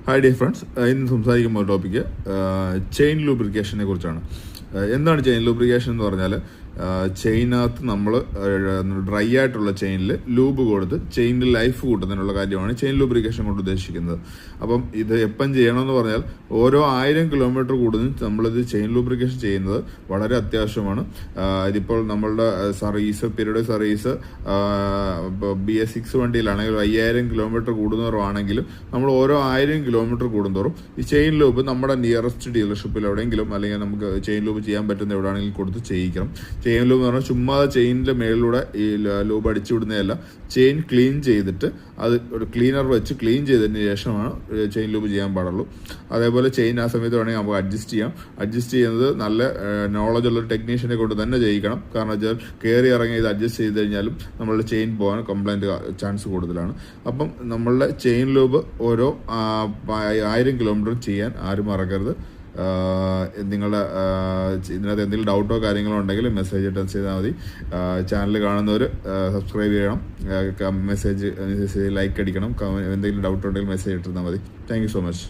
Hi dear friends, ഇന്ന് സംസാരിക്കുന്ന topic chain ലൂബ്രിക്കേഷനെ കുറിച്ചാണ്. എന്താണ് ചെയിൻ ലൂബ്രിക്കേഷൻ എന്ന് പറഞ്ഞാൽ, ചെയിനകത്ത് നമ്മൾ ഡ്രൈ ആയിട്ടുള്ള ചെയിനിൽ ലൂബ് കൊടുത്ത് ചെയിനിൽ ലൈഫ് കൂട്ടുന്നതിനുള്ള കാര്യമാണ് ചെയിൻ ലൂബ്രിക്കേഷൻ കൊണ്ട് ഉദ്ദേശിക്കുന്നത്. അപ്പം ഇത് എപ്പം ചെയ്യണമെന്ന് പറഞ്ഞാൽ, ഓരോ 1000 കിലോമീറ്റർ കൂടുതലും നമ്മളിത് ചെയിൻ ലൂബ്രിക്കേഷൻ ചെയ്യുന്നത് വളരെ അത്യാവശ്യമാണ്. ഇതിപ്പോൾ നമ്മളുടെ പീരിയഡ് സർവീസ് BS6 വണ്ടിയിലാണെങ്കിൽ 5000 കിലോമീറ്റർ കൂടുന്നവരാണെങ്കിലും നമ്മൾ ഓരോ 1000 കിലോമീറ്റർ കൂടുന്നതോറും ഈ ചെയിൻ ലൂബ് നമ്മുടെ നിയറസ്റ്റ് ഡീലർഷിപ്പിൽ എവിടെയെങ്കിലും അല്ലെങ്കിൽ നമുക്ക് ചെയിൻ ലൂബ് ചെയ്യാൻ പറ്റുന്ന എവിടെയാണെങ്കിലും കൊടുത്ത് ചെയ്യിക്കണം. ചെയിൻ ലൂബ് എന്ന് പറഞ്ഞാൽ ചുമ്മാ ചെയിനിൻ്റെ മേളിലൂടെ ഈ ലൂബ് അടിച്ചു വിടുന്നതല്ല, ചെയിൻ ക്ലീൻ ചെയ്തിട്ട് അത് ഒരു ക്ലീനർ വെച്ച് ക്ലീൻ ചെയ്തതിന് ശേഷമാണ് ചെയിൻ ലൂബ് ചെയ്യാൻ പാടുള്ളൂ. അതേപോലെ ചെയിൻ ആ സമയത്ത് വേണമെങ്കിൽ നമുക്ക് അഡ്ജസ്റ്റ് ചെയ്യാം. അഡ്ജസ്റ്റ് ചെയ്യുന്നത് നല്ല നോളജുള്ള ടെക്നീഷ്യനെ കൊണ്ട് തന്നെ ചെയ്യിക്കണം. കാരണം വെച്ചാൽ കയറി ഇറങ്ങി ഇത് അഡ്ജസ്റ്റ് ചെയ്ത് കഴിഞ്ഞാലും നമ്മളുടെ ചെയിൻ പോകാൻ കംപ്ലൈൻറ്റ് ചാൻസ് കൂടുതലാണ്. അപ്പം നമ്മളുടെ ചെയിൻ ലൂബ് ഓരോ 1000 കിലോമീറ്റർ ചെയ്യാൻ ആരും മറക്കരുത്. നിങ്ങളുടെ ഇതിനകത്ത് എന്തെങ്കിലും ഡൗട്ടോ കാര്യങ്ങളോ ഉണ്ടെങ്കിൽ മെസ്സേജ് ഇട്ട് ചെയ്താൽ മതി. ചാനൽ കാണുന്നവർ സബ്സ്ക്രൈബ് ചെയ്യണം, മെസ്സേജ് ലൈക്ക് അടിക്കണം. എന്തെങ്കിലും ഡൗട്ട് ഉണ്ടെങ്കിൽ മെസ്സേജ് ഇട്ടിരുന്നാൽ മതി. Thank you so much.